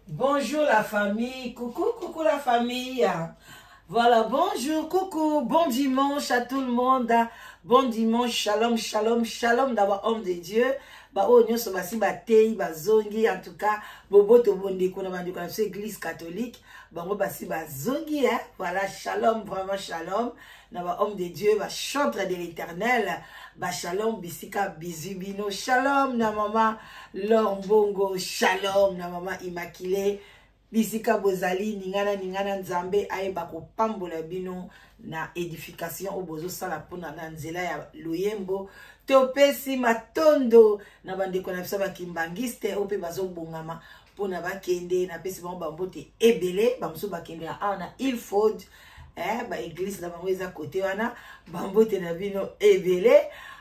Bonjour la famille, coucou la famille. Voilà, bonjour, coucou, bon dimanche à tout le monde. Bon dimanche, shalom d'avoir homme de Dieu. Bah oh nyo so basi ba tei ba zongi en tout cas bobo to bonde ko na bandi ko na église catholique. Bah ngo basi ba zongi hein. Voilà, shalom, vraiment shalom. Na ba homme de Dieu, ba chantre de l'Éternel. Ba shalom bisika bizibino, shalom na mama Lombongo, shalom na mama Immaculée. Bisika bozali ningana nzambe ayeba ko pambola bino na edification obozo sala pona na nzela ya loyembo topesi matondo na bandeko na biso bakimbangiste ope bazobongama pona bakende na pesi bango bambote ebele bamuso bakende na Ilford ba église na bango eza côté wana bambote na bino ebele.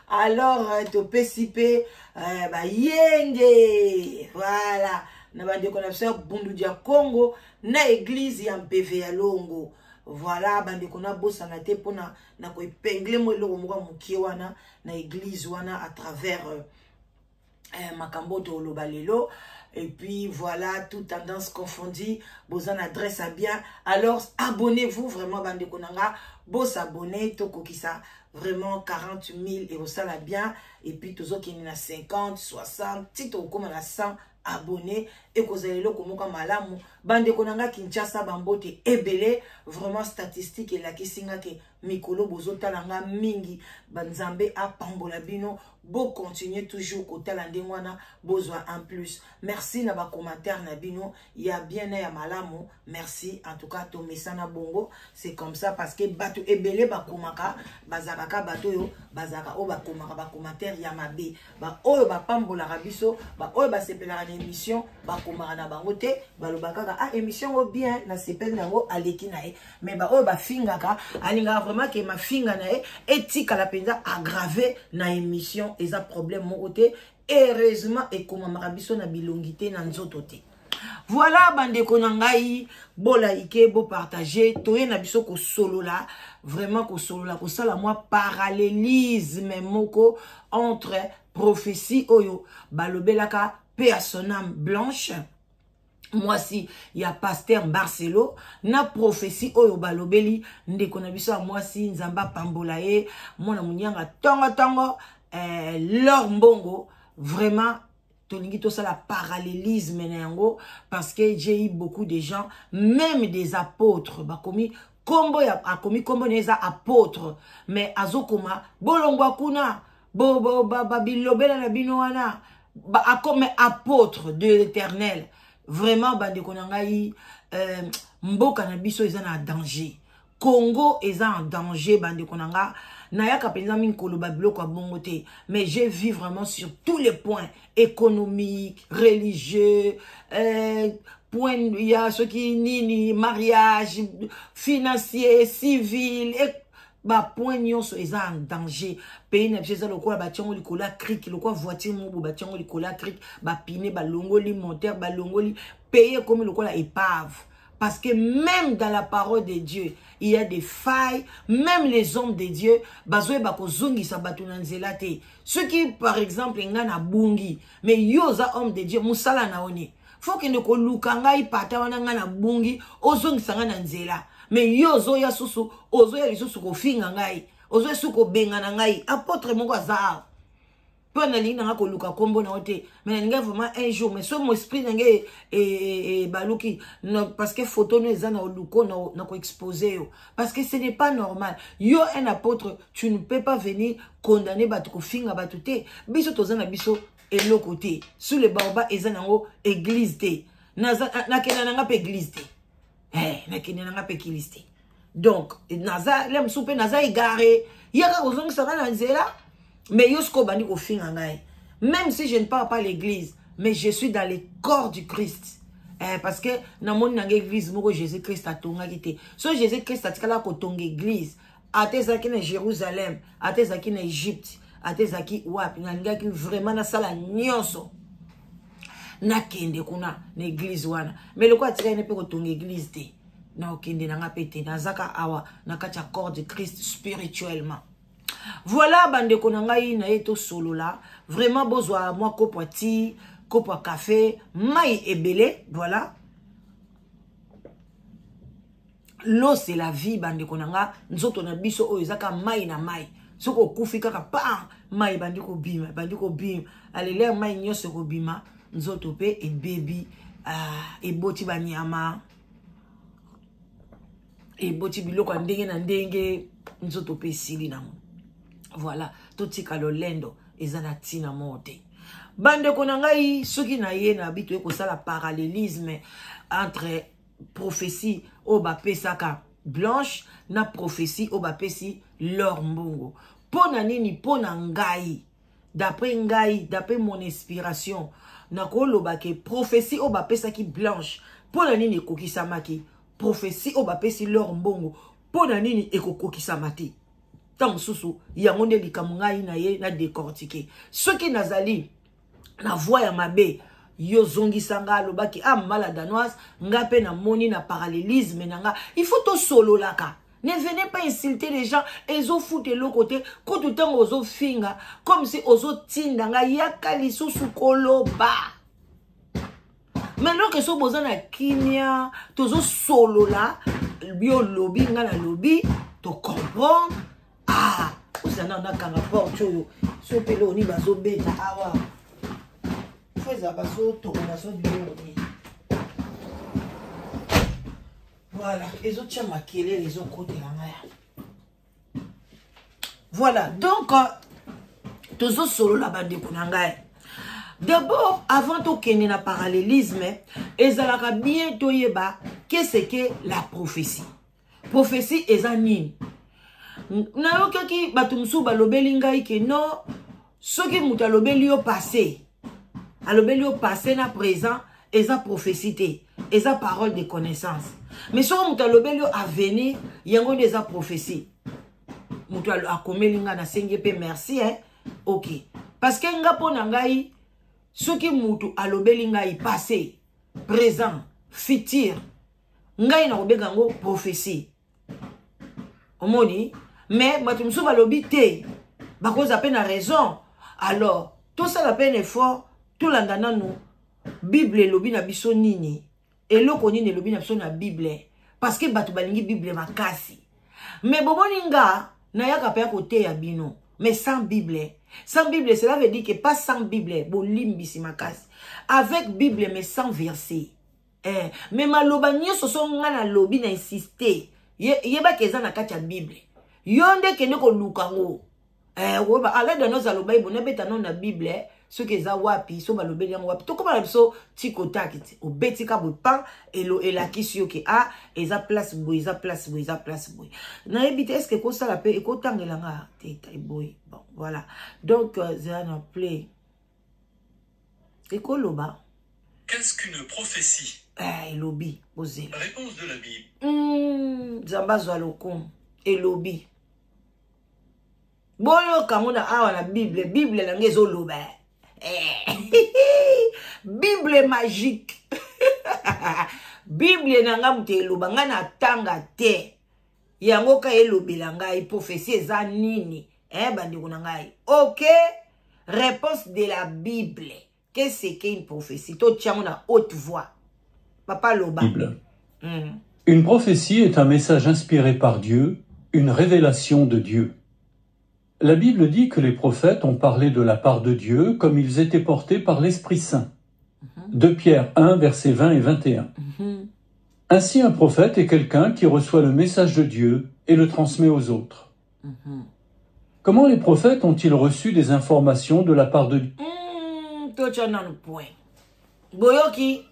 Alors topesi pe ba yenge voilà na bandeko na biso bundu dia Congo na église ya MPV ya Longo. Voilà bandeko na bosa na te pona na ko epengle mo eloko moko mukie wana na église wana à travers makambo to lobalelo. Et puis voilà, toute tendance confondue, vous en adresse à bien. Alors abonnez-vous vraiment bandeko nanga, boss abonné to kokisa vraiment 40 000 et ça la bien. Et puis toujours qui est à 50, 60, tito comme à 100 abonnés et que vous allez le comme malamu bande konanga Kinshasa bambote ebele vraiment statistique et la kisinga ke mikolo bozota langa mingi banzambe a pambola bino bo continuer toujours kotala ndengwana bozwa en plus. Merci na ba commentaire na bino ya bien na ya malamu, merci en tout cas to mesana bongo. C'est comme ça parce que bato ebele ba komaka bazaka bato yo bazaka o ba komaka ba commentaire ya mabe ba oyo ba pambola rabiso ba oyo ba sepela na émission ba komaka na bangote ba lobaka émission o bien na sepela nango aleki na e mais ba oyo ba fingaka alinga vraiment que ma finga na e etika la penza aggraver na émission eza problème mon côté heureusement et comme marabiso na bilongité na nzoto te. Voilà bandeko na ngai bo like bo partager toye na biso ko solo la vraiment ko solo la ko sala moi parallélisme moko entre prophétie oyo balobelaka paix à son âme blanche. Moi si il y a pasteur Marcelo na prophétie oyo balobeli ndeko na biso moi si nzamba pambola ye mona munyanga tongo leur mbongo vraiment tolingi to ça la parallélisme nango parce que j'ai eu beaucoup de gens même des apôtres bakomi kombo ya akomi kombo neza apôtre mais azokoma bolongwa kuna bo bilobela na bino wana ba akome apôtre de l'Éternel. Vraiment bandeko na ngai mboka na biso eza na danger. Congo eza en danger bandeko na nga nayaka penza minkolo babiloko ya bongo te mais j'ai vu vraiment sur tous les points économiques, religieux, point il y a ce qui nini mariage, financier, civil et ba point nyonso eza en danger. Pays na biso lokola ba tiongo likola cric lokola voiture mobo ba tiongo likola cric ba pine ba longoli moteur ba longoli payer comme lokola épave. Parce que même dans la parole de Dieu, il y a des failles. Même les hommes de Dieu, bazoe bako zungi sa batu nanzela te. Ceux qui, par exemple, ngana bungi, mais yoza homme de Dieu, musala na oni. Faut que ne ko lukanga ipata wana ngana bungi, ozungi sa ngana nzela. Mais yozo ya susu, ozo ya lisusu ko finga ngai, ozo ya suko benga na ngai. Apôtre moko azar. Peu na linga ko luka kombo na ote mais nga vraiment un jour mais so mon esprit nangé et baluki non parce que photo no ezana oluko na ko exposer parce que ce n'est pas normal. Yo un apôtre tu ne peux pas venir condamner batu ko finga batu te biso tozana biso eloko te sous le baoba ezana ngo église te na kena nga pe église te na kena nga pe église te donc naza lem soupe naza égaré yaka ozongi sa na nzela. Mais yosko bani ko finga ngai. Même si je ne parle pas l'église, mais je suis dans le corps du Christ. Parce que dans mon église, moi Jésus Christ a tonga kité. So Jésus Christ a tikala ko tonga église. Atezaki na Jérusalem, atezaki na Égypte, atezaki wapi nga ki vraiment na sala nyonso. Na kende kuna na église wana. Mais le quoi tika ne peut ko tonga église te. Na okende na nga pete na zaka awa na kacha corps du Christ spirituellement. Voilà bandeko na ngai na eto solo la vraiment bozwa moi kopwa ti kopwa café mai ebele voilà L'eau c'est la vie bande konanga nzoto na biso oyo ezaka mai na mai. Soko kufi kaka pa mai bandi ko bima alele mai nyose ko bima nzoto pe e baby eboti banyama eboti biloko ndenge na ndenge nzoto pe sili na mo. Voilà, tout tika lolendo ezana tina monte. Bande konangai soki na ye na bitu ko sala parallélisme entre prophétie au bapesaka blanche na prophétie au bapesi l'or mbongo. Pona nini pona ngai d'après mon inspiration na koloba ke prophétie au bapesaki blanche pona nini kokisamaki prophétie au bapesi l'or mbongo pona nini ekokokisamati tant susu yango nde likamungai na ye na décortiquer soki nazali na voix ya mabe yo zongisanga lobaki mala danoise nga pe na moni na parallélisme nanga il faut to solo laka. Ne venez pas insulter les gens et ont foutu de l'autre côté quand tout le temps aux autres finga comme si aux autres tindanga yakali sous koloba. Maintenant que so boza na kimia tozo solo la bio lobby nga na lobby to comprendre usana na kanga porte yo so pelo ni bazo beta awa. Voilà, les autres maquillés, les autres côtés là. Voilà, donc, tous autres solo la bande de Kunangaï. D'abord, avant de kenner na parallélisme, ils allaient bientôt yeba qu'est-ce que la prophétie. Prophétie est un nid. Na yo kaki batumsu balobelingai ke non, ce qui moutalobeli au passé. Alobeli au passé na présent, et sa prophétie, et sa parole de connaissance. Mais si on a l'obéli à venir, il y a des prophéties. Moutou a komelinga na sengepe merci hein. OK. Parce que nga ponangai ce qui moutou a l'obelinga y passé, présent, futur. Ngai na obegango prophétie. Omoni, mais matumsu balobi te. Ba cause à peine raison. Alors, tout ça la peine effort, tout l'andana nous. Bible lobi na biso nini. Et loko nini lobi na biso na Bible. Parce que batu balingi Bible makasi. Mais boboninga na yaka pe côté ya bino. Mais sans Bible. Sans Bible, cela veut dire que pas sans Bible. Bolimbisi makasi. Avec Bible, mais sans verset. Mais maloba nyoso so nga na lobi na insister. Yeba keza na kati ya Bible. Yonde kende ko lukango. Woba ala de nos aloba ibona beta non na Bible. Ce que za wapi so balobeli yango wapi to koma biso tikota kiti o betika bo pan et la kisio ke eza place boy na ebite est-ce que ko sala pe ko tangelanga teta boy bon voilà donc za na play ekoloba. Qu'est-ce qu'une prophétie? Elobi osé Réponse de la Bible. Zamba zalokom elobi boyo kamona awa na Bible na ngezo loba. Bible magique. Bible nanga mutelo bangana tanga te. Yango ka elobela ngai prophétie eza nini? Bandi kunangai. OK, réponse de la Bible. Qu'est-ce qu'une prophétie? To tiamo na haute voix. Papa loba. Bible. Une prophétie est un message inspiré par Dieu, une révélation de Dieu. La Bible dit que les prophètes ont parlé de la part de Dieu comme ils étaient portés par l'Esprit Saint. 2 Pierre 1, versets 20 et 21. Ainsi, un prophète est quelqu'un qui reçoit le message de Dieu et le transmet aux autres. Comment les prophètes ont-ils reçu des informations de la part de Dieu? Boyoki,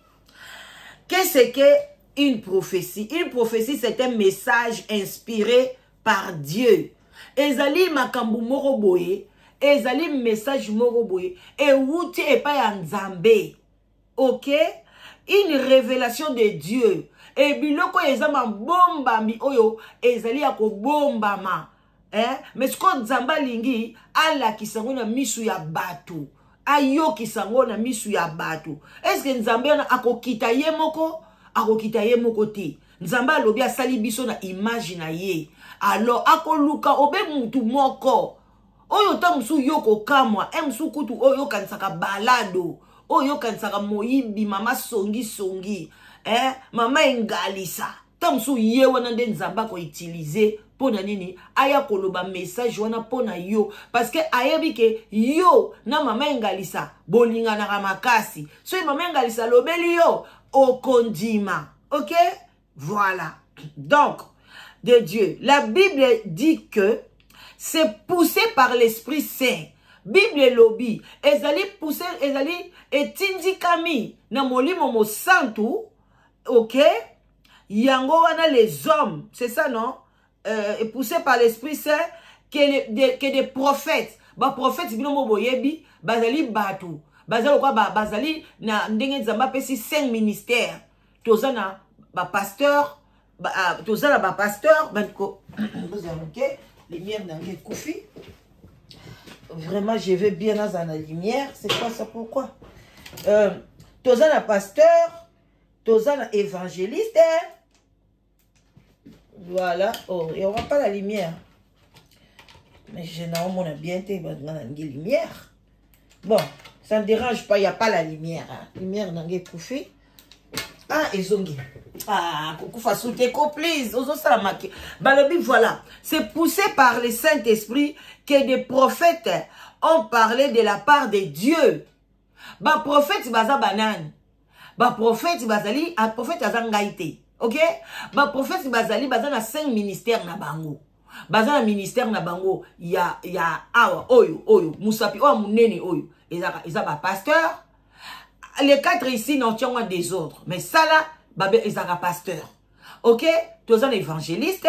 qu'est-ce qu'une prophétie? Une prophétie, c'est un message inspiré par Dieu. Ezali makambu moko boye, ezali message moko boye, et wuti e pa ya nzambe. OK? Une révélation de Dieu. Et biloko ezama bomba mi oyo, ezali ya ko bomba ma. Mais ce qu'on nzamba lingi, ala kisango na misu ya batu. Ayo kisango na misu ya batu. Est-ce que nzambe na akokita ye moko? Akokita ye moko te. Nzamba lobi asali biso na image na ye. Alors, akoluka obe mutu moko. Oyo ta musu yoko kamwa. Musu kutu oyo kansaka balado. Oyo kansaka moyibi mama songi. Mama engalisa. tant sou ye wana nde nzamba ko utiliser pona nini aya koloba message wana pona yo parce que ayebi ke yo na mama engalisa bolinga na makasi so mama engalisa lobeli yo okondima. OK, voilà. Donc de Dieu, la Bible dit que c'est poussé par l'Esprit Saint. Bible lobby ezali poussé ezali etindikami na molimo mo santu. OK, yango wana les hommes, c'est ça non, est poussé par l'Esprit Saint que des prophètes. Ba prophètes bino mo boyebi bazali batu bazali quoi bazali na ndenge nzamba pesi 5 ministères. Tozana ba pasteur tozana ba pasteur banko vous avez OK lumière d'anglais koufi. Vraiment, je vais bien dans la lumière. C'est quoi ça? Pourquoi? Tozana pasteur, tozana évangéliste. Voilà. Oh, il n'y aura pas la lumière. Mais généralement, on a bien été dans la lumière. Bon, ça ne dérange pas, il n'y a pas la lumière. Hein. Lumière dans le koufi. Ah, ezongi. Ah, coucou Fasuteko, please. Ozo salamaki. Balobi, voilà. C'est poussé par le Saint-Esprit que des prophètes ont parlé de la part de Dieu. Ba prophète baza banane. Ba prophète bazali, un prophète azangaite. OK? Ba prophète bazali baza na 5 ministères na bango. Baza na ministère na bango, ya awa oyo musapi o munene oyo. Eza ba pasteur. Les 4 ici n'ont pas des autres. Mais ça là, babé ils ont un pasteur. OK? Tous un évangéliste,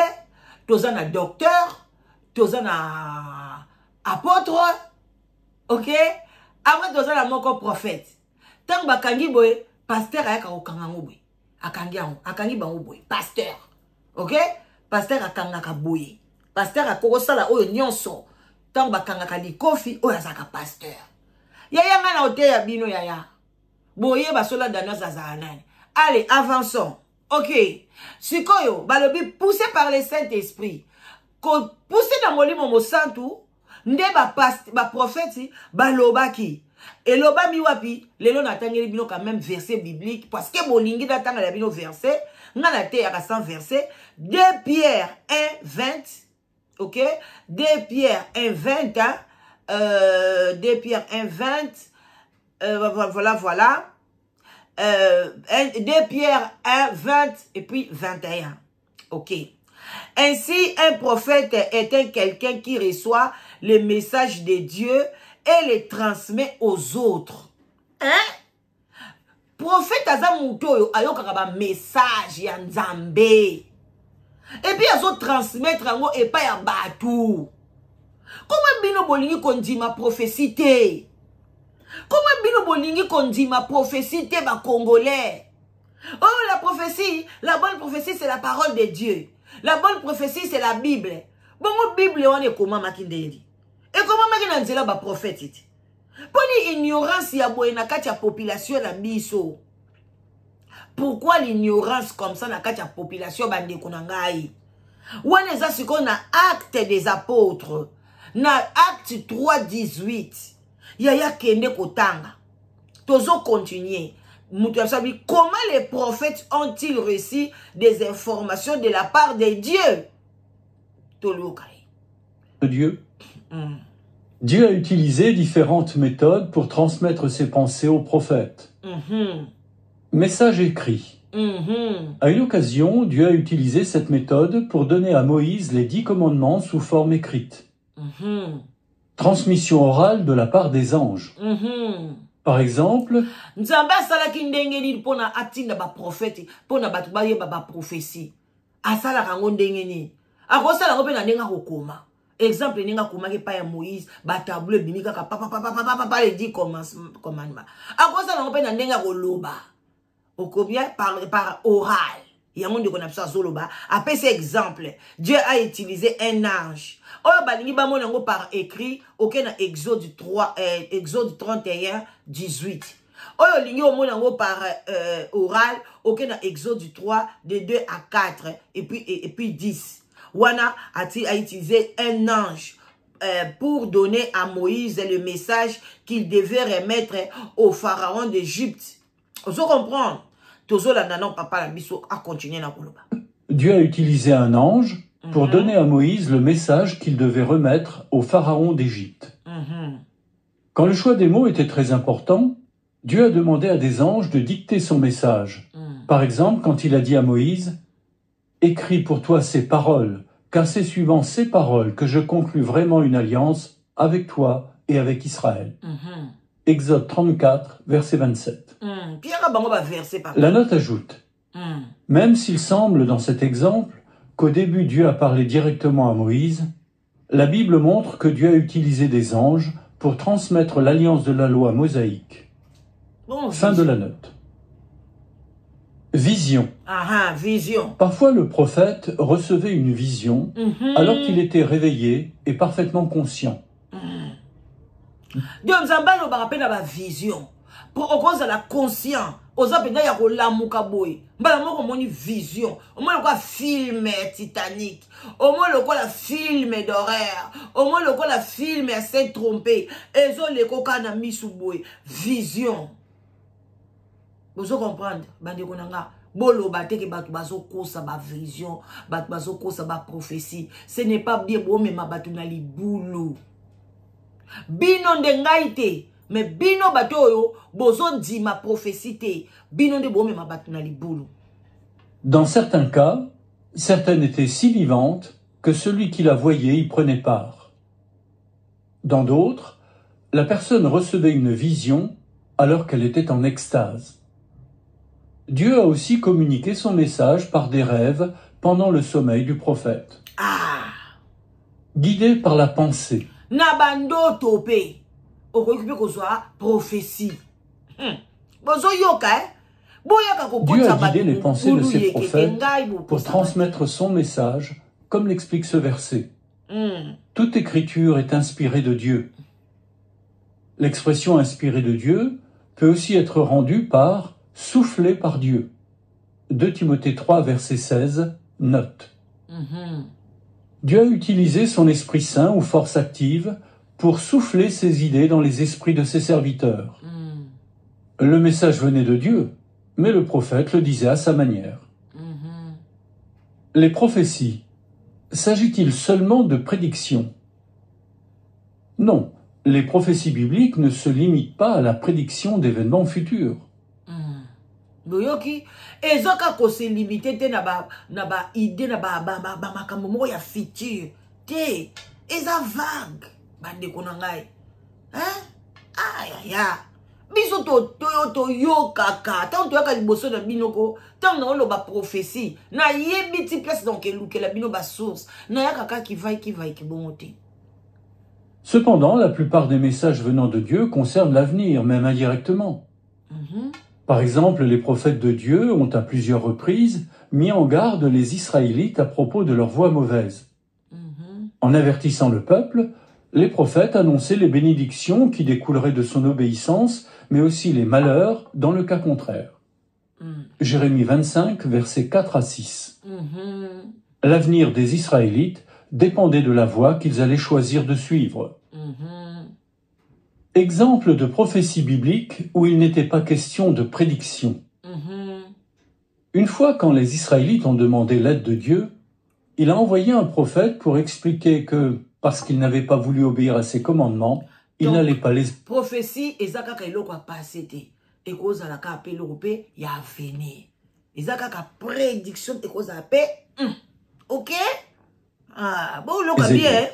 tous un docteur, tous un apôtre. OK? Après tous un moko prophète. Tant ba kangi boy, pasteur aya ka okangango boy. Akangi bango boy, pasteur. OK? Pasteur akanga ka boy. Pasteur akoko sala oyo nyonso. Tant ba kanga ka likofi oyo azaka pasteur. Yaya ngana ote ya bino yaya. Boye basola dana zazanani. Allez, avançons. OK. Sikoyo, balobi poussé par le Saint-Esprit. Poussé dans molimo mo santu, nde ba prophète balobaki. Et loba mi wapi, lelo natangeli bino quand même verset biblique parce que bolingi datanga la bino verset, ngana te ya 100 verset, 2 Pierre 1 20. OK? 2 Pierre 1 20 2 Pierre 1 20. Voilà. 2 Pierre 1, 20 et puis 21. OK. Ainsi, un prophète est quelqu'un qui reçoit les messages de Dieu et les transmet aux autres. Hein? Prophète azamuto ayokaka ba message ya Nzambe. Et puis azo transmettre ngo epa ya batu. Comment bino bolingi kondima prophétie? Comment bino bolingi kondima prophétie te ba congolais? Oh, la prophétie, la bonne prophétie c'est la parole de Dieu. La bonne prophétie c'est la Bible. Bon, Bible on est comment makindeli? Et comment makina nzela ba prophète? Poni ignorance ya boye na kati ya population na biso. Pourquoi l'ignorance comme ça na kati ya population bande konangai? Wana eza siko na acte des apôtres. Na acte 3:18. Yaya kende kotanga. Tozo continuer. Comment les prophètes ont-ils reçu des informations de la part de Dieu? Dieu. Dieu a utilisé différentes méthodes pour transmettre ses pensées aux prophètes. Message écrit. À une occasion, Dieu a utilisé cette méthode pour donner à Moïse les 10 commandements sous forme écrite. Transmission orale de la part des anges. Par exemple, Nzamba salaki ndenge ni pona atinda ba prophète pona batu ba yeba ba prophétie. Asala kango ndenge ni. Akosala ngo pe na ndenga kokoma. Exemple ninga komaki pa ya Moïse ba tableau binika ka papa les 10 commandements. Akosala ngo pe na ndenga koloba. Okobia par oral. Yango ndeko na psa zoloba. Après cet exemple, Dieu a utilisé un ange. Oyo balingi ba monango par écrit, auquel na Exode 3 Exode 31 18. Oyo lingi o monango par oral, auquel na Exode 3 de 2 à 4 et puis 10. Wana a utilisé un ange pour donner à Moïse le message qu'il devait remettre au pharaon d'Égypte. Vous comprenez? Tozo la nanon papa la biso a continué na koloba. Dieu a utilisé un ange pour donner à Moïse le message qu'il devait remettre au pharaon d'Égypte. Quand le choix des mots était très important, Dieu a demandé à des anges de dicter son message. Par exemple, quand il a dit à Moïse « Écris pour toi ces paroles, car c'est suivant ces paroles que je conclus vraiment une alliance avec toi et avec Israël. » Exode 34, verset 27. La note ajoute « Même s'il semble dans cet exemple qu'au début Dieu a parlé directement à Moïse, la Bible montre que Dieu a utilisé des anges pour transmettre l'alliance de la loi mosaïque. » Fin de la note. Vision. Vision. Parfois le prophète recevait une vision alors qu'il était réveillé et parfaitement conscient. Dieu nous a la vision. Pour cause de la conscience. Aux appels ya ko lamuka boy. Mbala moko moni vision. Au moins le film Titanic. Au moins le film d'horreur. Au moins le film à s'être trompé. Et zo le coca na misu boy. Vision. Vous comprendre? Bande konanga. Bolo bate ke batu bazo kosa ba vision. Batu bazo kosa ba prophétie. Ce n'est pas bien bon mais ma batu na li boulou. Bino ndengaite. Mais bino batoyo bozo di ma prophétie bino de bome ma batuna li boulou. Dans certains cas, certaines étaient si vivantes que celui qui la voyait y prenait part. Dans d'autres, la personne recevait une vision alors qu'elle était en extase. Dieu a aussi communiqué son message par des rêves pendant le sommeil du prophète. Guidé par la pensée. Nabando topé. Prophétie. Dieu a guidé les pensées de ses prophètes pour transmettre son message, comme l'explique ce verset. Toute écriture est inspirée de Dieu. L'expression inspirée de Dieu peut aussi être rendue par soufflé par Dieu. 2 Timothée 3, verset 16, note. Dieu a utilisé son Esprit Saint ou force active pour souffler ses idées dans les esprits de ses serviteurs. Le message venait de Dieu, mais le prophète le disait à sa manière. Les prophéties, s'agit-il seulement de prédictions? Non, les prophéties bibliques ne se limitent pas à la prédiction d'événements futurs. Boyoki, ezoka ko se limiter te na ba idée na ba makambo moko ya futur. Te, eza vague. Bande konangai. Aya. Biso to yo kaka. Tant to yaka liboso na binoko, tant na lo ba prophétie. Na yebi ti place donc eluke la bino ba source. Na ya kaka ki bongote. Cependant, la plupart des messages venant de Dieu concernent l'avenir, même indirectement. Par exemple, les prophètes de Dieu ont à plusieurs reprises mis en garde les Israélites à propos de leur voie mauvaise. En avertissant le peuple, les prophètes annonçaient les bénédictions qui découleraient de son obéissance, mais aussi les malheurs dans le cas contraire. Jérémie 25, versets 4 à 6. L'avenir des Israélites dépendait de la voie qu'ils allaient choisir de suivre. Exemple de prophétie biblique où il n'était pas question de prédiction. Une fois, quand les Israélites ont demandé l'aide de Dieu, il a envoyé un prophète pour expliquer que, parce qu'ils n'avaient pas voulu obéir à ses commandements, il n'allait pas les... Prophétie, ezaka eloko a passé te. Ekoza la ka appelé l'Europé, ya venir. Ezaka ka prédiction, ekoza pe. Ok? Bon, l'oka bien.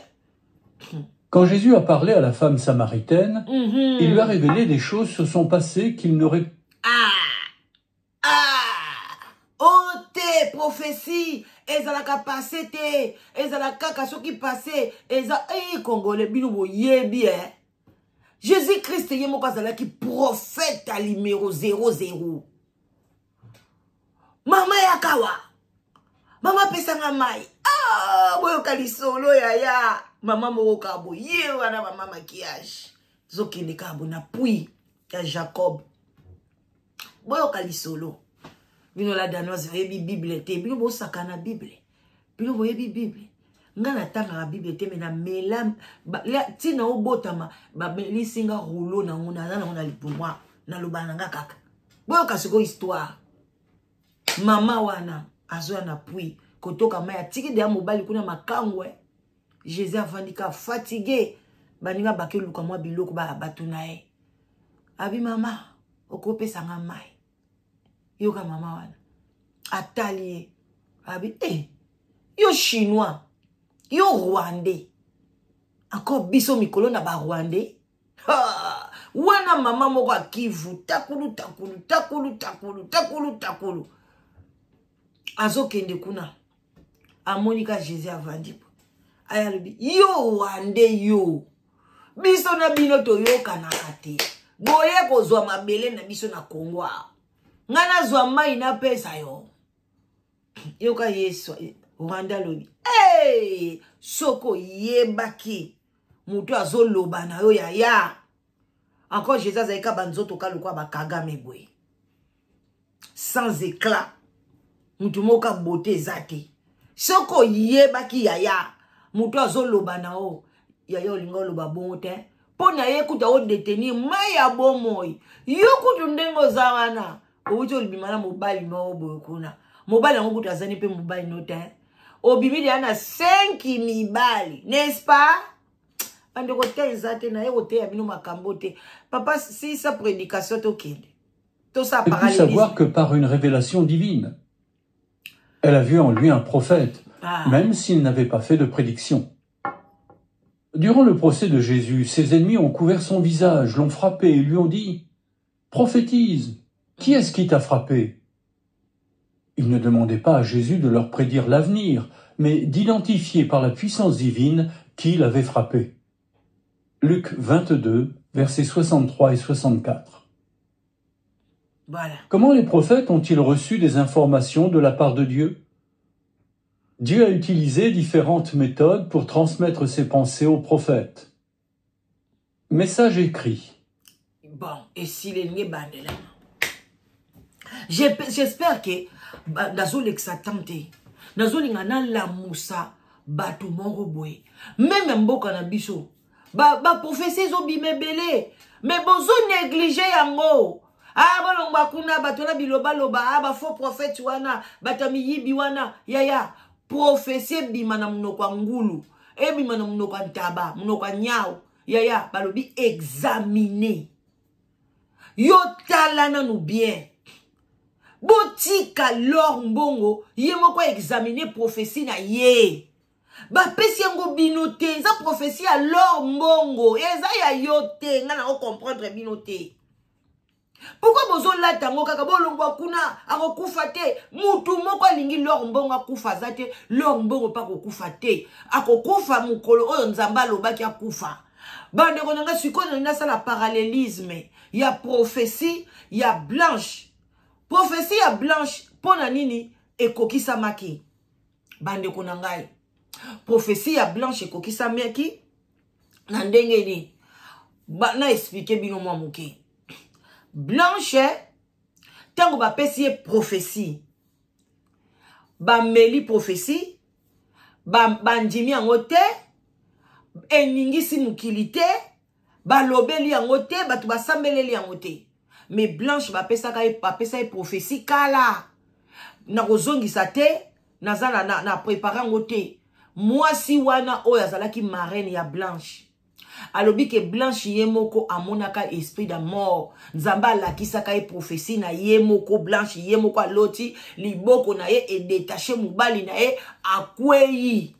Quand Jésus a parlé à la femme samaritaine, il lui a révélé des choses sur son passé qu'il n'aurait... prophétie, ezalaka passé te, ezalaka kasoki passé, Congolais bino boyebi Jésus-Christ ye moko azalaki prophète à numéro 00. Mama yakawa. Mama pesanga mai. Boyo kalisolo yaya. Mama moko kabo ye wana mama maquillage. Zokende kabo na pui ya Jacob. Boyo kalisolo. Bino la danoise yebi Bible te, bino bo sakana Bible. Bino bo yebi Bible. Nga na tanga la Bible te mena mela tina obotama ba lisinga rouleau na ngona na ngona lipumwa na lobana nga kaka. Boyo kasiko histoire. Mama wana azwa na pui kotoka mai atiki de mobali kuna makangwe Jésus avandika fatigué baninga bake luka mwa biloko ba batuna ye abi mama okopesa nga mai yoka mama wana atali abi yo chinois yo rwandais encore biso mikolo na ba rwandais wana mama moko akivu takulu azokende kuna amonika Jésus avandi aya lobi yo wande yo biso na bino toyoka na kate boye kozwa mabele na biso na Kongo ngana zwa mai na pesa yo yoka Yesu Rwanda lobi soko yebaki mutu azoloba na yo ya encore Jésus azalika banzoto kalukwa bakagame boye sans éclat mutu moka beauté zate soko yebaki ya mutu azoloba na o yaya olinga oloba bongo te pona ye kuta o détenir mai ya bomoi yo kutu ndengo za wana outi olibimana mobali no boye kuna mobali yango kutu azani pe mobali no te obimili ana 5 mibali n'est-ce pas ande ko te zate na ye kote ya bino makambo te papa si sa prédication to kende to sa parallélisme. Savoir que par une révélation divine elle a vu en lui un prophète, même s'il n'avait pas fait de prédiction. Durant le procès de Jésus, ses ennemis ont couvert son visage, l'ont frappé et lui ont dit « Prophétise, qui est-ce qui t'a frappé ?» Ils ne demandaient pas à Jésus de leur prédire l'avenir, mais d'identifier par la puissance divine qui l'avait frappé. Luc 22, versets 63 et 64. Voilà. Comment les prophètes ont-ils reçu des informations de la part de Dieu? Dieu a utilisé différentes méthodes pour transmettre ses pensées aux prophètes. Message écrit. Bon, et si les liens bandent j'espère que nazo l'exatante, nazo lingana la moussa, batu moro boy, même mboka na biso, ba prophétie zo bimebele, mais bozo négliger yango. Bon bakuna batona biloba loba ba faux prophète wana batami yibi wana yaya prophétie bimana munoko ngulu e bimana munoko ntaba munoko nyao yaya balobi examiner yo talana nou bien botika lor mbongo ye moko examiner prophétie na ye ba pesi yango binote za prophétie à lor mbongo eza ya yote ngana o comprendre binote. Pourquoi bozo la tango kaka bolongwa kuna akokufa te mutu moko alingi lor mbongo akufa zate lor mbongo pa kokufa te akokufa mukolo oyo nzamba lobaki akufa bande konanga sikoyo na sala parallélisme ya prophétie ya blanche prophétie ya blanche pona nini ekokisa maki bande konanga prophétie ya blanche ekokisa maki na ndenge ni na expliquer bino mwa muke. Blanche, tango ba pesi prophétie, ba meli prophétie, ba ndimi angote, eningisi mukilite, ba lobeli angote, ba tu ba sambeleli angote. Mais blanche ba pesa prophétie kala. Na kozongi sate, na zana na préparer angote. Moi si wana oya zalaki marraine ya blanche. Alobi ke blanche yemoko amonaka esprit de mort nzamba lakisaka e prophétie na yemoko blanche yemoko aloti liboko na ye et détaché mubali na ye akwei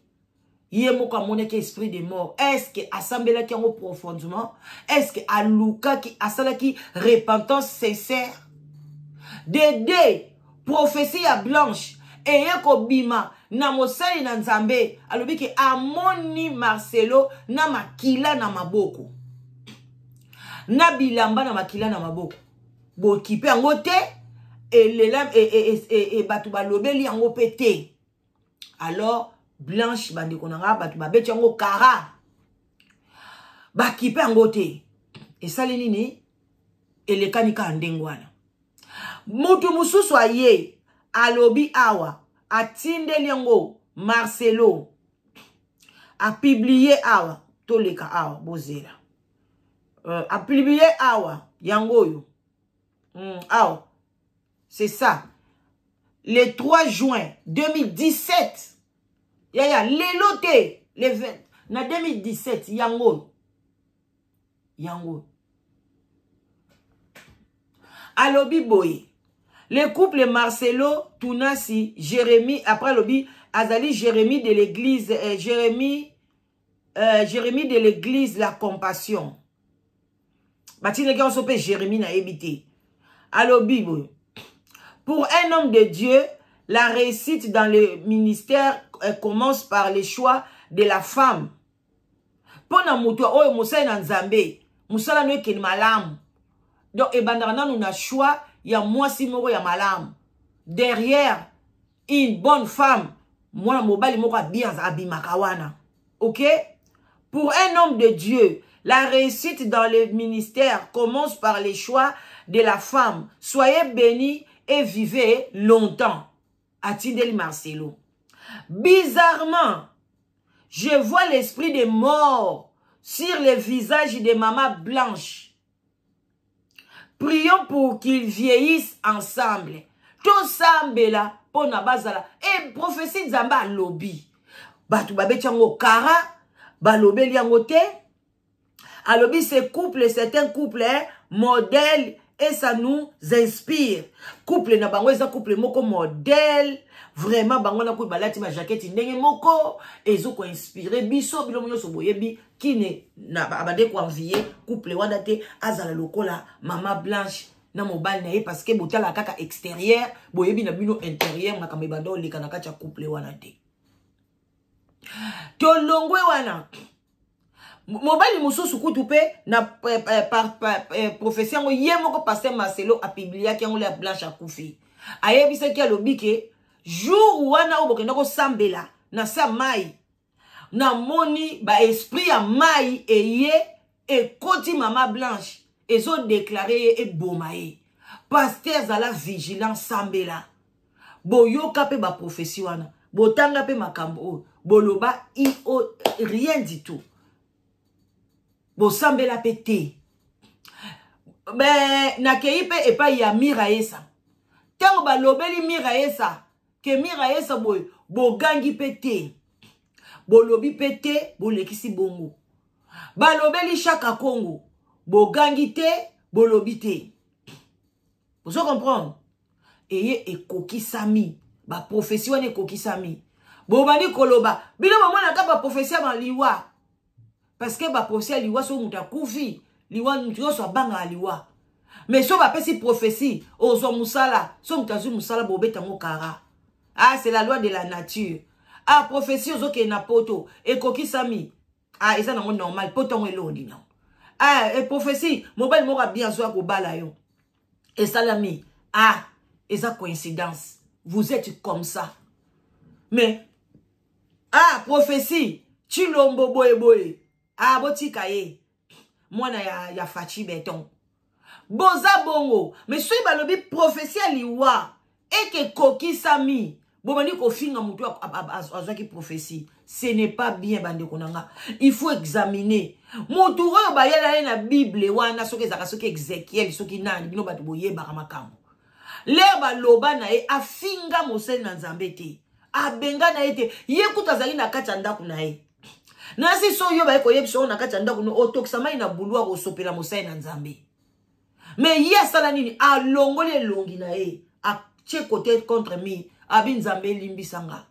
yemoko amonaka esprit de mort. Est-ce que assemblée ki ngo profondément? Est-ce que aluka ki asala ki repentance sincère? Dede prophétie ya blanche et yeko bima na mosali na nzambe alobi ke amoni Marcelo na makila na maboko na bilamba na makila na maboko bo kipe yango te et batu balobeli yango pete. Alors blanche bande konanga batu babeti yango kara ba kipe yango te esali nini elekanika ndengwana mutu mususu aye alobi awa atinde liango Marcelo a publié awa toleka awa bozela a publié awa yango yo awa c'est ça le 3 juin 2017. Yaya, l'éloté, le 20, na 2017, yango. Alobi boye. Le couple Marcelo, Tounasi, Jérémy, après Alobi, Azali, Jérémy de l'église, Jérémy de l'église La Compassion. Batine qui on s'appelle Jérémy na habité. Alobi boye. Pour un homme de Dieu, la réussite dans le ministère commence par le choix de la femme. Pona mutu oyo musala na Nzambe, musala no ken malamu. Donc ebandana nous na choix ya mwasi moko ya malamu. Derrière une bonne femme, mwana mobali moko bien abimaka wana. OK? Pour un homme de Dieu, la réussite dans le ministère commence par le choix de la femme. Soyez bénis et vivez longtemps. Atindeli Marcelo. Bizarrement, je vois l'esprit de mort sur le visage de maman Blanche. Prions pour qu'ils vieillissent ensemble. Tout semble là, pour Nabazala. Et prophétie Nzamba lobby. Batu babetiango kara, balobeli yango te. Alobi ce couple, c'est un couple modèle et ça nous inspire. Couple na bango eza couple moko modèle. Vraiment bango na couple balati ma jaquette ndenge moko ezo ko inspirer biso bilo monyo so boyebi kine na abade ko envier couple wana te azala lokola mama Blanche na mobile na ye parce que botala kaka extérieur boyebi na bino intérieur makambe bando leka na kacha couple wana te. To longwe wana mobali mususu kutu pe na profession ye moko pasteur Marcelo a publié ki ngole Blanche akufi. Ayebisa ki alobi ke jour wana obokenda ko sambela na sa mai na moni ba esprit ya mai eye e koti mama Blanche ezo déclarer e bomae pasteur zala vigilant sambela boyoka pe ba profession wana botanga pe makambo boloba rien du tout bosambela pe te mais na keipe e pa ya Miraesa tango ba lobeli Miraesa ke Miraesa boy bogangi pete bolobi pete bolekisi bongo balobeli Chaka Congo bogangi te bolobi te. Vous comprenez? Eye ekokisami ba profession ekokisami bobandi koloba bino mwana ka ba profession ba liwa parce que ba profession liwa so muta kufi liwa ntuyo so banga liwa mais so ba pesi prophétie ozo musala so mutazu musala bobeta mokara. Ah, c'est la loi de la nature. Ah, prophétie aux ok na poto. Et koki sami. Ah, et ça non normal. Poto on elondi non. Ah, et prophétie. Mobile mora bien soit ko bala yo. Et salami. Ah, et ça coïncidence. Vous êtes comme ça. Mais, ah, prophétie. Tu lombo boye boye. Ah, boti kaye. Moi na ya fachi beton. Boza bongo. Mais soy balobi prophétie liwa. Et que koki sami. Bomani ko finga mutu azwaki prophétie. Ce n'est pas bien bande konanga. Il faut examiner. Mutu oyo bayela na Bible wana soki ezaka soki Ezekiel soki nani bino batu boyeba makambo. Leba loba na e afinga moseli na Nzambe te. Abenga na ete ye kutazali na kati ndaku na e. Nasi so yo ba ko yebso na kati ndaku no otokisama ina bulwa ko sopela moseli na Nzambe. Mais ye sala nini a longole longi na e a che côté contre mi abi Nzambe limbisanga.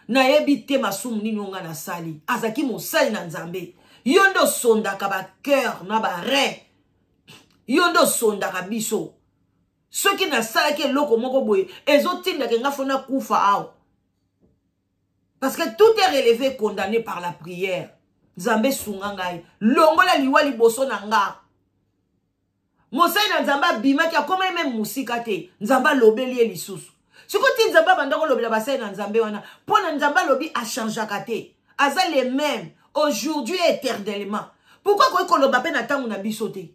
Na ebite masumu nini onga na sali. Azaki mosali na Nzambe. Yondo sonda ka ba cœur na ba rein. Yondo sonda ka biso. Ceux qui na sala ke loko moko boye ezotinda ke ngafona kufa awo. Parce que tout est relevé condamné par la prière. Nzambe sunga ngai. Longola liwa liboso na nga. Mosali na Nzamba bimaki akoma même musika te. Nzamba lobeli e lisusu. Sikoti Nzamba bandako lobela basali na Nzambe wana. Pona Nzamba lobi a changé kate. Aza les mêmes aujourd'hui et éternellement. Pourquoi ko koloba pe na tangu na biso te?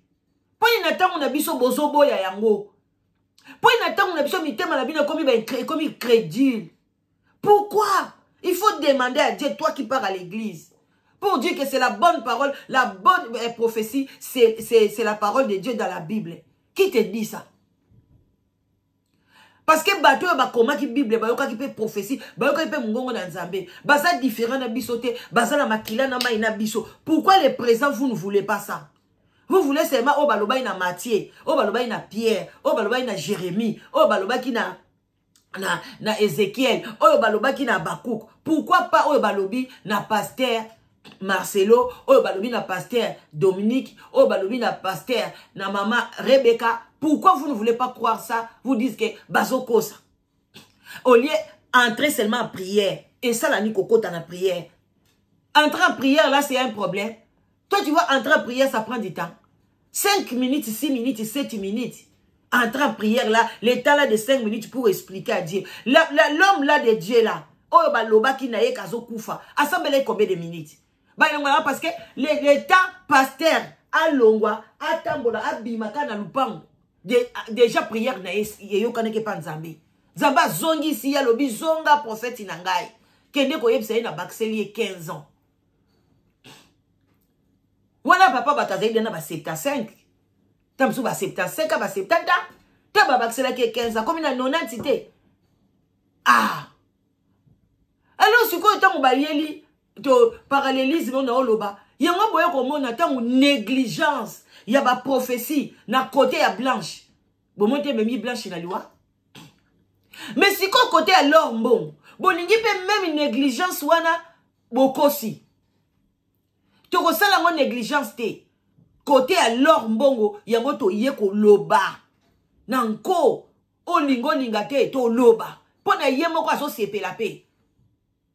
Poni na tangu na biso bozo boya yango. Poni na tangu na biso mitema na bino comme crédule. Pourquoi? Il faut demander à Dieu, toi qui pars à l'église, pour dire que c'est la bonne parole, la bonne prophétie, c'est la parole de Dieu dans la Bible. Qui te dit ça? Parce que bato ba koma ki Bible ba yoka ki pe prophétie, ba yoka ki pe mungongo na Nzambe. Baza différent na biso te, baza na makila na mai na biso. Pourquoi les présents vous ne voulez pas ça? Vous voulez seulement oh baloba na Matthieu, oh baloba na Pierre, oh baloba na Jérémie, oh baloba ki na Ézéchiel, oh baloba ki na Bakouk. Pourquoi pas oh balobi na pasteur Marcelo, oh balobi na pasteur Dominique, oh balobi na pasteur na maman Rebecca? Pourquoi vous ne voulez pas croire ça? Vous dites que bazo kosa. Au lieu entrer seulement en prière. Et ça la ni coco dans la prière. Entrer en prière là c'est un problème. Toi tu vois entrer en prière ça prend du temps. 5 minutes, 6 minutes, 7 minutes. Entrer en prière là, le temps là de 5 minutes pour expliquer à Dieu. L'homme là de Dieu là. Oh baloba ki na ye kazo kufa. Assemblée combien de minutes? Parce que le temps pasteur a longwa, a tambola, a bimaka na lupango. Déjà prière na yo kaneke pa Nzambe. Zamba zongi si ya lobi zonga prophète inangai. Kende ko yebisa na bakseli 15 ans. Voilà papa batazaide na ba 75. Tamsu ba 75 ba 70. Ta ba baksela ke 15 ans comme na 90 te. Ah. Alors si ko tamu ba yeli to parallélisme na oloba. Yango boye ko mona tamu négligence. Il y a ba prophétie na côté ya blanche. Bon monte memi blanche na liwa. Mais si ko côté ya l'or bon, bolingi pe même négligence wana bokosi. To ko sala mo négligence te. Côté ya l'or mbongo yango to yeko loba. Nanko olingo linga te to loba. Pona yemo ko aso sepela pe.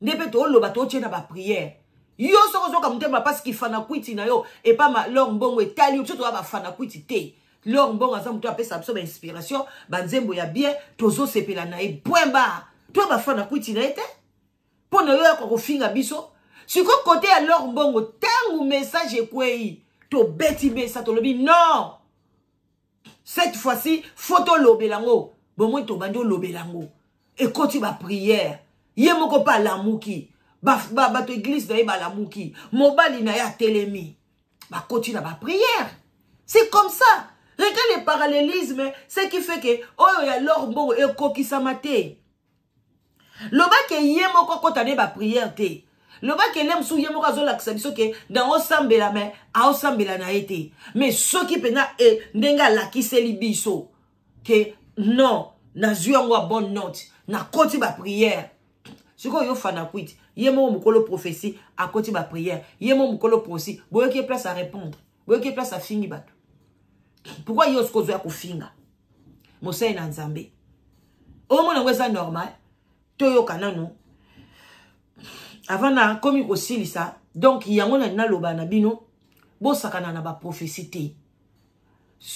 Ndepe to loba to tchena ba prière. Yo soko ka mutema parce qu'il fana kwiti na yo et pas ma l'or mbongo etali yo to ba fana kwiti te. L'or mbongo aza muto apesa biso ba inspiration, ba nzembo ya bien tozo sepela na e point ba. To ba fana kwiti na ete. Pona yo ko finga biso. Si ko côté ya l'or mbongo tangu message ekwei to beti besa to lobi non. Cette fois-ci photo lobelango. Bon moi to bando lobelango. Et koti ba prière. Yemoko pa lamuki. Ba to église na ba lamuki. Mobali na ya telemi. Ba koti na ba prière. C'est comme ça. Regarde le parallélisme, ce qui fait que oh ya l'or mbongo e kokisa mate. Loba ke yemoko kota ne ba prière te. Loba ke lem sou yemoko azola kisabiso ke dans osambela mais a osambela na ete. Mais ce qui pena e ndenga la kiseli biso que non, na zuango bonne note, na koti ba prière. Siko yo fana kwit, yemo mukolo prophétie à koti ba prière. Yemo mukolo prophétie, boyo ki place à répondre. Boyo ki place à fingi bato. Pourquoi yo sko zo ya kufinga? Mosai na Nzambe. O mona ngweza normal. Toyo kanano. Avant na komi ko silisa, donc yango na loba na bino, bo sakana na ba prophétie te.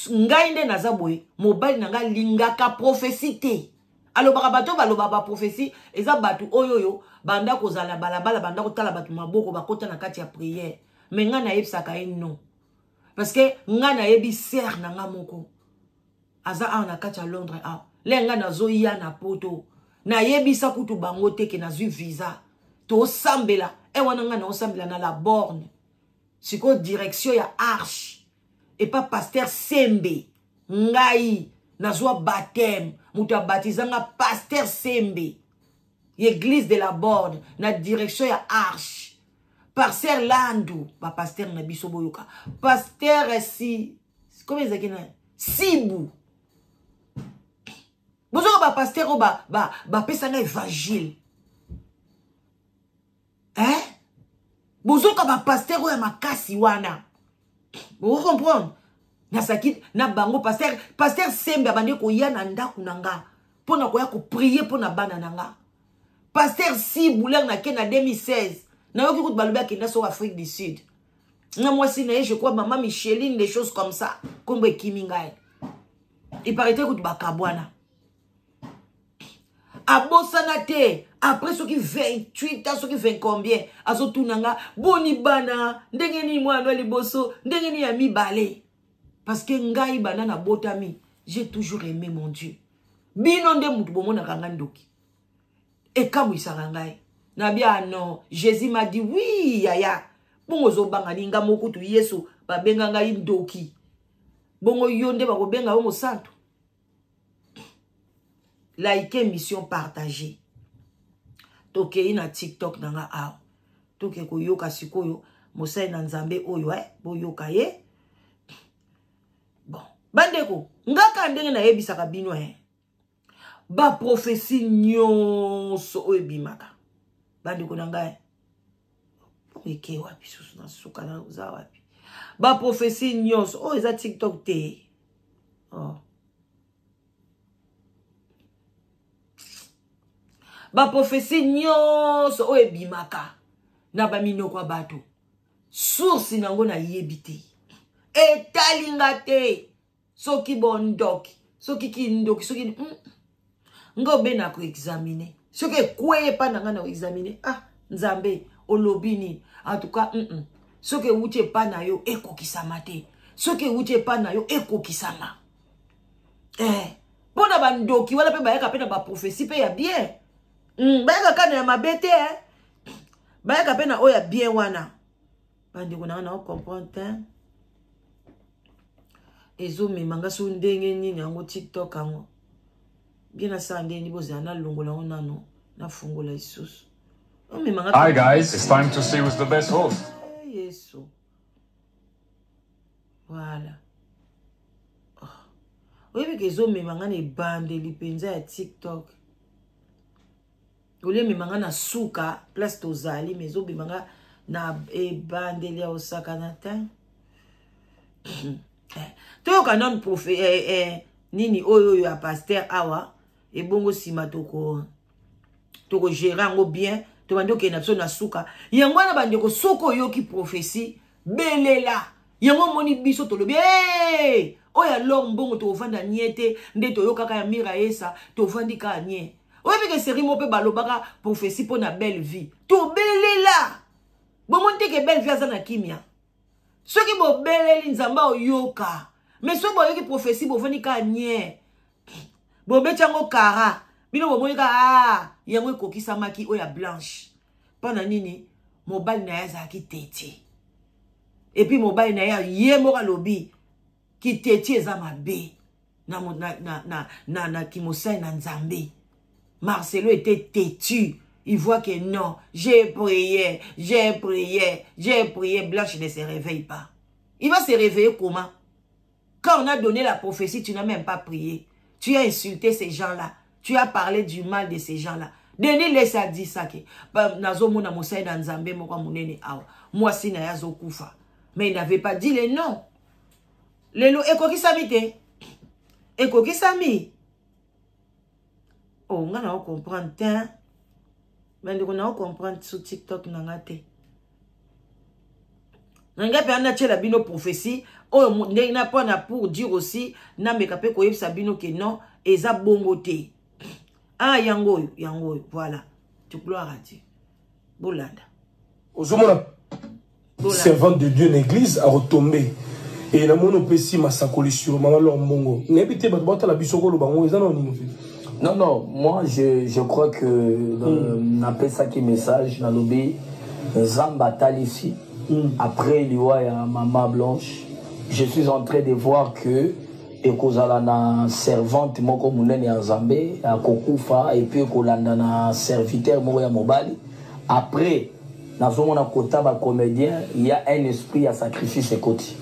Ngai nde naza boye, mobali na nga lingaka prophétie te. Alors bato baloba ba prophétie, eza batu oyoyo, banda ko zala balabala banda ko tala batu maboko bakota na kati ya prière. Mais nga na yebsaka non. Parce que nga na yebi ser na nga moko. Aza a na kati ya Londres a. Le nga na zo ya na poto. Na yebi sa kutu bango te ke na zu visa. To sambela. E wana nga na osambela na la borne. Siko direction ya arche. Et pas pasteur Sembe. Ngai. Na zo baptême. Muta batizanga pasteur Sembe. Église de la borne. Na direction ya arche. Pasteur Landu, ba pasteur na biso boyoka. Pasteur si comment ils appellent Sibu. Bozo ba pasteur ba pesa na évangile. Hein? Bozo ka ba pasteur ya makasi wana. Vous comprenez? Na sakit na bango pasteur Sembe abande ko ya na ndaku nanga. Pona ko ya ko prier pona bana nanga. Pasteur Sibu leng na kena 2016. Na yoki kout balubia kenda sur Afrique du Sud. Na moi si je crois maman Micheline, des choses comme ça. Comme Kimingai. Il paraît que kout bakabwana. Abosanate. Après ce qui 28 ans, ce qui 20 combien. Azo tunanga. Boni bana. Ndengeni mwana liboso. Ndengeni yami balé. Parce que ngai bana na botami. J'ai toujours aimé mon Dieu. Binonde mutubomo na kangandoki. Et kamu isarangai. Nabia non, Jésus m'a dit oui, yaya. Bongo zo banga ninga mokutu Yesu, ba benga nga indoki. Bongo yonde ba ko benga homo santo. Likez mission partagée. Tokei na TikTok nanga aw. Toke ko yoka sikoyo. Mosai na nzambe oyo boyoka ye. Bon. Bandeko. Ngaka ndenge na yebisaka bino ba prophétie nyonso oyo bimaka. Bandeko nanga Eke wapi susu na suka na uza wapi. Ba prophétie nyonso oyo eza TikTok te. Oh. Ba prophétie nyonso oyo bimaka na ba minoko bato. Source nango na yebite. Etalinga te. Soki bondoki, soki kindoki, soki ngo bena ko examiner. Soki kweye pa nanga na examiner. Ah, nzambe olobini. En tout cas, soki uche pa na yo ekokisama te. Soki uche pa na yo ekokisama. Pona bandoki wala pe bayaka pe na ba prophétie pe ya bien. Bayaka kana ya mabete bayaka pe na oya bien wana. Bandeko na comprendre ezo me manga so ndenge nini yango TikTok yango. Bien na sande ni boza na longola nano na fungola isusu. Hi guys, it's time to see who's the best host. Yes. Voilà. Oyebi kezo me manga ne bande lipenza ya TikTok. Ole me manga na suka place tozali mezo be manga na bande lia osaka na tan. Toyo kanon nini oyo ya pasteur awa e bongo sima toko gérer bien to bando ke na so na suka yango na bande ko soko yo ki prophétie belela yango moni biso to lobi oya lo mbongo to vanda niete nde to yo kaka ya mira esa to vandi ka nie oyebi ke seri mo pe balobaka prophétie pour na belle vie to belela bon monte ke belle vie azana kimia soki bo beleli nzamba oyoka mais so bo yoki prophétie bo vandi ka nie bo bechango kara bino bo monika yango ekokisamaki oya blanche pana nini mobali na yaza ki tete et puis mobali na ya ye moka lobi ki tete za mabe na kimosai na nzambe. Marcelo était têtu. Il voit que non, j'ai prié, Blanche ne se réveille pas. Il va se réveiller comment? Quand on a donné la prophétie, tu n'as même pas prié. Tu as insulté ces gens-là. Tu as parlé du mal de ces gens-là. Denis laisse à dire ça que Nazomo na Mosai na Nzambe moko munene awa. Moi si na yazo kufa. Mais il n'avait pas dit les noms. Lelo ekokisami te. Ekokisami. Oh, on a comprendre ten. Mais on a comprendre sur TikTok nangate. Nanga pe ana tchela bino prophétie. Oh, n'a pas na pour dire aussi na mekape ko yebisa bino que non eza bongo te. Ah, yango, voilà. Tu gloire à Dieu. Bolanda. Ozomona, servante de Dieu, l'église a retombé. Et la monopécie m'a sacolé sur maman Lombongo. N'habitez pas de la bisoko le bango, non, moi je crois que on appelle ça qui message dans l'obé Zambatal ici. Après l'Iwa et Maman Blanche, je suis en train de voir que et kozala na servante moko munene ya Nzambe ya kokufa et puis kolanda na serviteur moko ya mobali. Après nazomona kota ba comédien, il y a un esprit à sacrifice ekoti.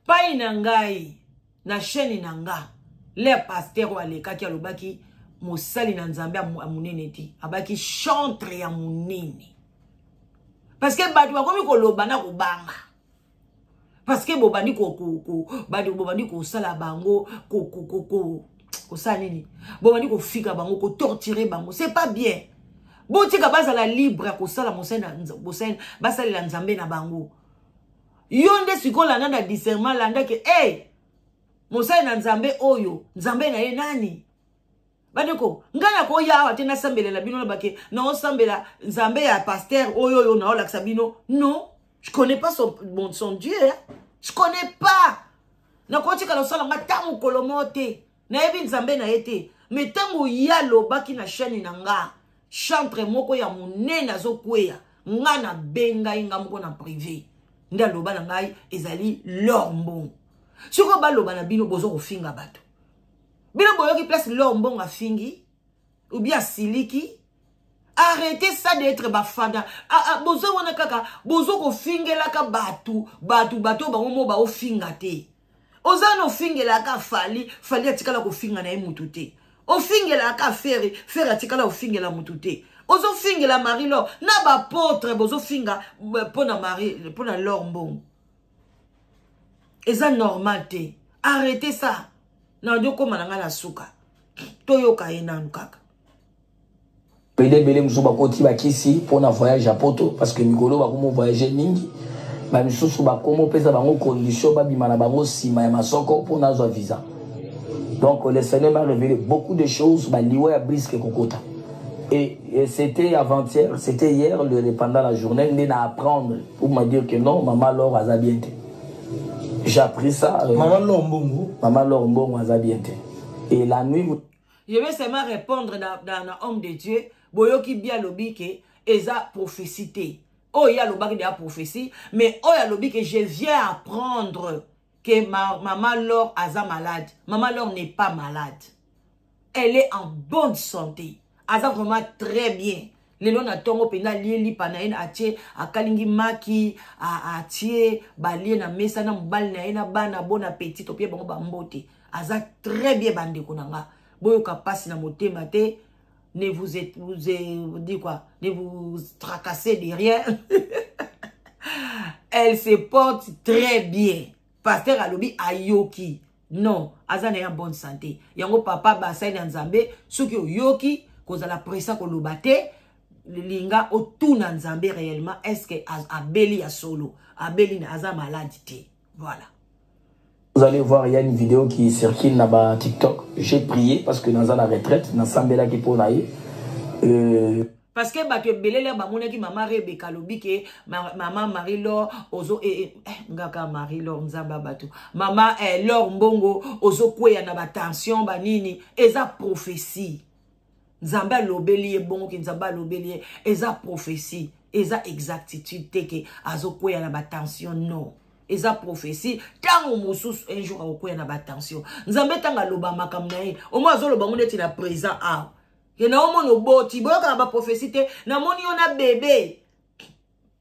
Pai nangai na chaîne nanga les pasteurs waleka ki alobaki mosali na Nzambe amunene ti abaki chantre ya munene. Parce que batu bakomi koloba na kobanga. Parce que bobandi bobandi ko sala bango ko sala nini bobandi ko fika bango ko torturer bango, c'est pas bien. Botika bazala libre ko sala mosena basala la Nzambe na bango. Yonde sikola nanda discernement landa ke mosala na Nzambe oyo Nzambe na ye nani badeko ngana ko yawa tena sambelela bino na bake na osambela Nzambe ya pasteur oyo na olaksa bino. Non, je connais pas son Dieu. Je connais pas. Na ko tika lo sala matamu kolomote. Na yebi Nzambe na yete. Mais tango ya lobaki na chaîne nanga. Chantre moko ya munene zo kweya. Nga na benga inga moko na privé. Nda loba na ngai ezali lormbo. Siko ba loba na bino bozo ko finga bato. Bino boyoki place lombongo afingi ou bien siliki. Arrêtez ça d'être bafanda. Bozo wana kaka, bozo ko fingela ka batu bango ba ofinga te. Ozano fingela ka fali atikala ko finga na mutu te. O fingela ka feri atikala o fingela mutu te. Ozo fingela Marie-Laure na ba potre bozo finga pona Laure. Eza normal te. Arrêtez ça. Na ndoko mananga na suka. Toyoka enanu kaka. Belé moussou bakoti bakisi pour un voyage à Poto parce que Mikolo va comment voyager mingi. Ba moussou ba comment pesa bango condition ba bimana bango sima ya masoko pour nazo visa. Donc le Seigneur m'a révélé beaucoup de choses ba liwa ya brisque kokota. Et c'était avant-hier, c'était hier pendant la journée, on a apprendre pour me dire que non, maman Laure a bien été. J'ai appris ça. Maman Laure Mbongo. Maman Laure Mbongo a bien été. Et la nuit je vais seulement répondre dans homme de Dieu. Boyoki bien lobi que eza prophétie. Oh ya lobaki de la prophétie, mais oh ya lobi que je viens apprendre que maman Laure aza malade. Maman Laure n'est pas malade. Elle est en bonne santé. Aza vraiment très bien. Lelo na tongo pena lieli panaine atie akalingi maki atie balie na mesa na mbali na ena bana bon appétit topie bango ba mbote. Aza très bien bande konanga. Boyoka passe na motema te. Ne vous dites quoi? Ne vous tracassez de rien. Elle se porte très bien. Pasteur Alobi Ayoki. Non, Azane est en bonne santé. Yango papa basai na Nzambe. Ceux qui ont yoki, cause la pressa ko lobate, linga o tout na Nzambe réellement. Est-ce que Abeli a solo? Abeli na aza maladité. Voilà. Vous allez voir, il y a une vidéo qui circule dans TikTok. J'ai prié parce que dans la retraite, dans Sambela qui pour naïe. Parce que bah tu belele bah mon qui maman Rebecca lobi que maman Marie-Laure ozo ngaka Marie-Laure nzamba batu maman Laure Mbongo ozo kweya na ba tension ba nini eza prophétie nzamba lobeli bongo ki nzamba lobeli eza prophétie eza exactitude teke azo kweya na ba tension non. Eza prophétie tango mosusu un jour akoya na ba tension nzambe tanga loba makamna ye au moins azo loba neti na présent a ye na omo no boti boka ba prophétie te na moni ona bébé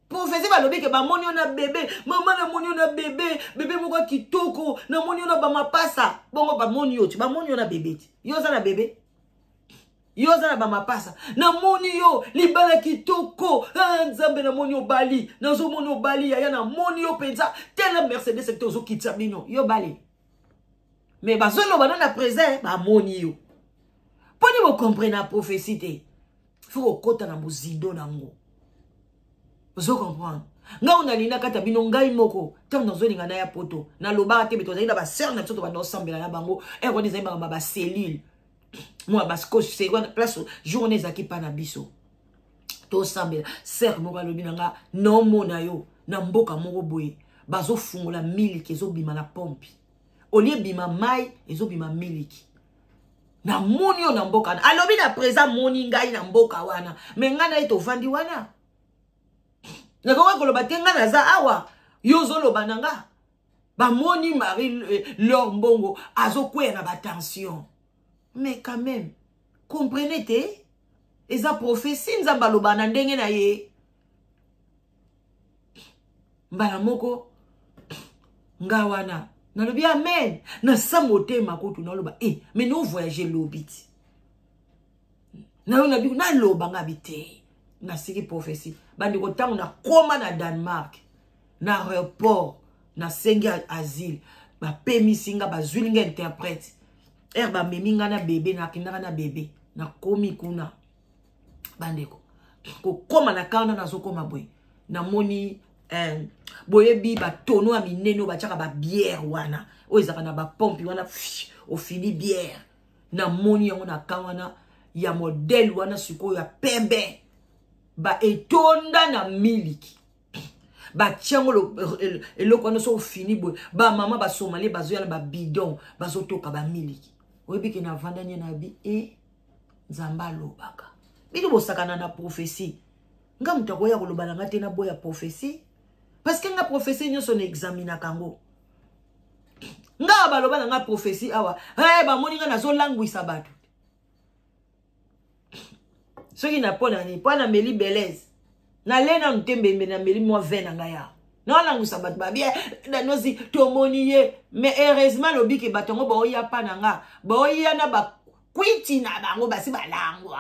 prophétie ba lobi ke ba moni ona bébé maman na moni ona bébé moko kitoko na moni ona ba mapasa bongo ba moni yo ti ba moni ona bébé ti yo za na bébé yo za na ba mapasa na moni yo libala kitoko nzambe na moni yo bali na zo moni yo bali ya na moni yo penza telle Mercedes secteur zo kitamino yo bali mais ba zo lo ba na présent ba moni yo poni vous comprenez la prophétie te faut kota na mozido nango vous comprenez nga on alina kata bino ngai moko tant dans zolinga na ya poto na loba te beto zaina ba sœur na tsoto ba no sambela na bango e ko nizaiba ba cellule moi parce que c'est quoi place journée zaki pa na biso to sambela sœur mo ba lobinanga non mona yo na mboka moko boye bazo fungola miliki ezo bima na pompe olie bima mai ezo bima miliki na moni yo na mboka alobi na présent moni ngai na mboka wana me ngana ito vandi wana na ko ko loba tenga na za awa yo zo loba nanga ba moni Marie-Laure Mbongo azo kwea na ba tension. Mais quand même, comprenez-te? Eza prophétie nzamba loba na ndenge na ye. Mbala moko ngawana. Na lobi amen. Na samote makoto na loba mais nous voyager lobiti. Na on a dit na loba ngabite. Na siki prophétie. Bandi ko tango na koma na Danemark. Na aéroport, na sengi asile. Ba pemisinga ba zulinga interprète. Ba meminga na bébé na kinaka na bébé na komi kuna bandeko ko koma na kana na zokoma boy na moni boyebi ba tono a mineno ba chaka ba bière wana o ezaka na ba pompe wana o fini bière na moni yango na kawana ya modèle wana siko ya pembe ba etonda na miliki ba tiango eloko wana so fini boy ba mama ba somali bazo ya ba bidon bazo toka ba miliki oyebi ke na vandanye na bi nzamba lobaka bidi bosakana na prophétie nga mutako ya koloba nga te na boya prophétie parce que nga prophétie nyoso na examina kango Nga baloba na nga prophétie awa. Ba moni nga nazo langwisa bato. Soki na pona ni pona meli belez. Na lena ntembe na meli mo 20 na nga ya. Na langwisa bato ba bien na nozi tomoni ye. Mais heureusement lobi ke batongo ba oya pa na nga. Ba oya na ba kwiti na bango basi balangwa.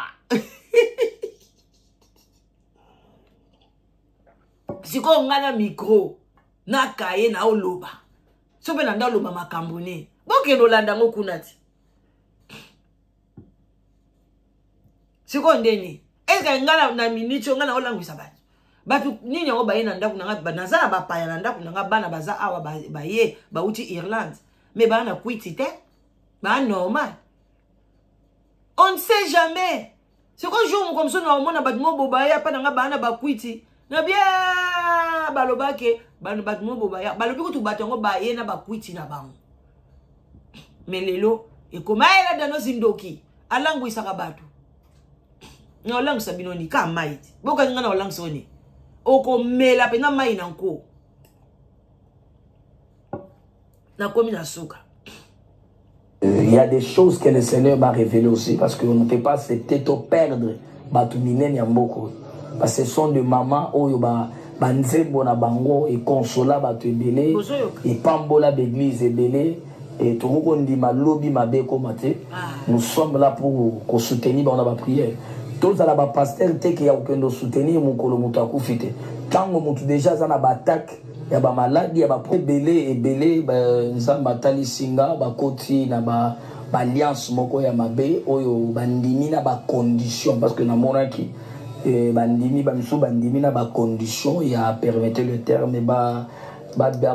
Siko ngana micro na kaye na oloba. Sobe na nda oloba makambo ne. Boke no landa ngo kunati. Siko ndeni. Eska ngana na minicho ngana olangwisa batu. Batu nini ngo baye na ndaku na banazala bapaya na ndaku na bana baza awa baye ba uti Irlande. Mais bana kwiti te. Ba normal. On ne sait jamais. C'est quoi jour comme ça na mona batu mo bobaya pa na bana ba kwiti. Na bien balobake batu mo bobaya balobi ko tu batongo baye na ba kwiti na bango. Mais lelo e komaela dano zindoki alangu isaka batu. Na olangu sabinoni ka maiti. Boka ngana olangu soni. Oko mela pe na mai na nko. Na komi na suka. Il y a des choses que le Seigneur m'a révélées aussi parce qu'on ne peut pas accepter de perdre Batumine Nyamboko. Parce que ce sont des mamans où banzembo na bango et consola batu ebele et pambola d'église ebele et tout le monde dit ma lobby ma beko mate. Nous sommes là pour soutenir dans la prière. Tous à la pasteur te qui a aucun soutenir mon kolomuto akufite. Quand on déjà ça na attaque il y a ba maladie, il y a ba ebele ebele nzamba tali singa ba koti na ba alliance moko ya mabe oyo bandimi na ba condition parce que na monaki bandimi ba misu bandimi na ba condition ya permettre le terme ba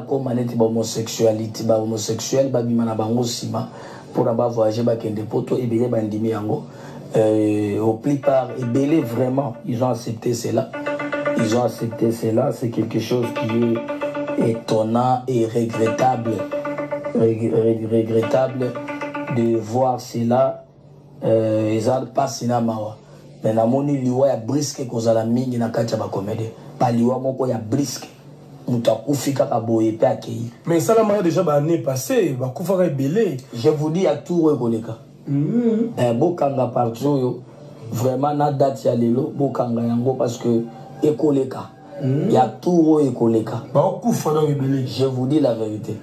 ko maneti ba homosexualité ba homosexuel ba bima na bango sima pour ba voyager ba kende poto ebele bandimi yango au plus tard ebele vraiment ils ont accepté cela. Ils ont accepté cela, c'est quelque chose qui est étonnant et regrettable. Regrettable de voir cela. Ils ont pas cinéma. Mais na moni liwa ya brisque kozala mingi na kati ya ba comédie. Ba liwa moko ya brisque. Mutakufika ka boye pe akei. Mais ça la déjà ba année passée, ba kufaka belé. Je vous dis à tout rekoleka. Bokanga partout yo. Vraiment na date ya lelo bokanga yango parce que ekoleka. Il y a tout ekoleka. Je vous dis la vérité.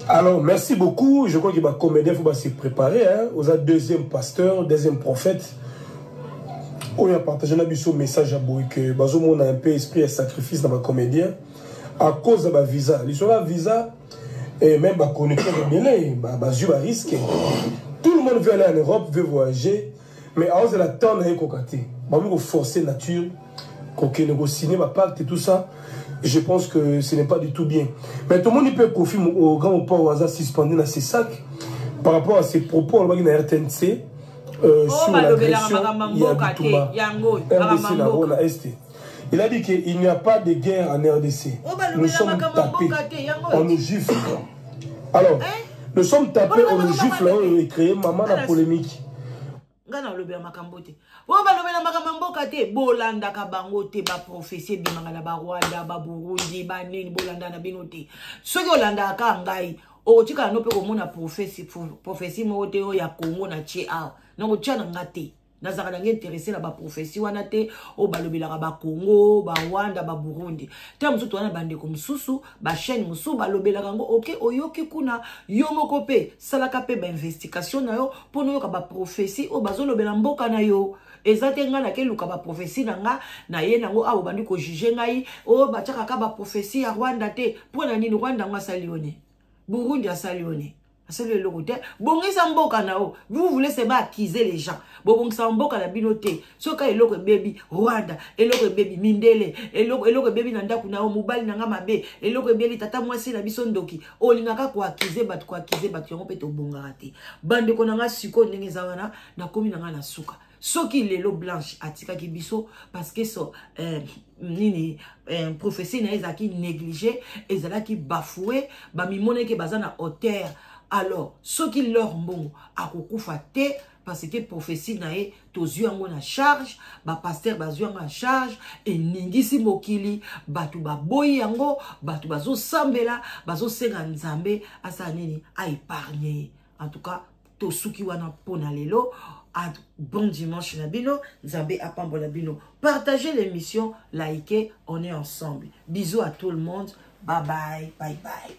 Alors, merci beaucoup. Je crois qu'il va comédien, il faut se préparer. Hein. Vous êtes deuxième pasteur, deuxième prophète. On a partagé un message à Boui que on a un peu esprit et sacrifice dans ma comédien à cause de ma visa. L'histoire de visa et même ma connexion de Mélé, ma risque. Tout le monde veut aller en Europe, veut voyager, mais à cause de la temps, il faut forcer nature. Qu'on négocie ma pacte et tout ça, je pense que ce n'est pas du tout bien. Mais tout le monde peut confier au grand port au hasard suspendu dans ses sacs par rapport à ses propos on va RTNC sur l'agression RDC. Il a dit qu'il n'y a pas de guerre en RDC. Nous sommes tapés, on nous gifle. Alors, nous sommes tapés, on nous gifle, on a créé maman la polémique. Ngana lobela makambo te. Bo ba lobela makambo te bolanda ka bango te ba prophétie bimanga ba Rwanda ba Burundi ba nini bolanda na bino te. Soki olanda ka ngai o tika no pe ko mona prophétie mo te o ya Congo na chi a. Na ko tshana ngate. Na zaka na intéressé na ba prophétie wana te o ba lobela ba Congo ba Rwanda ba Burundi. Te mususu wana bande ko mususu ba chaîne mususu ba lobela kango OK oyoki kuna yo moko pe salaka pe ba investigation na yo pono yo ka ba prophétie o bazo lobela mboka na yo. Ezate nga na ke luka ba prophétie na nga na ye nango abo bandi ko juger ngai o ba tshaka ka ba prophétie ya Rwanda te pona nini Rwanda nga salione Burundi asalione. C'est le logoté. Bongisa mboka nao. Vous voulez seulement accuser les gens. Bongisa mboka na binote. Soka eloko baby Rwanda, eloko baby Mindele, eloko baby nanda kunao mobile nanga mabe, eloko baby tata mwasi na biso ndoki. Olingaka ko accuser bat yango peto bongaka te. Bande ko nanga siko ndenge zawana na komi nanga na suka. Soki lelo blanche atika ki biso parce que so nini prophétie na ezaki négligé, ezalaki bafoué, ba mimone ke bazana hauteur. Alors, ceux qui leur mbongo à kukufa te parce que prophétie na ye tozu yango na charge, ba pasteur bazu yango na charge, et ningisi mokili, batu baboyi yango, batu bazo sambela, bazo senga nzambe, asa nini, a épargner. En tout cas, tosuki wana pona lelo, bon dimanche Nabino, Nzambe apambo Nabino. Partagez l'émission, likez, on est ensemble. Bisous à tout le monde. Bye bye, bye bye.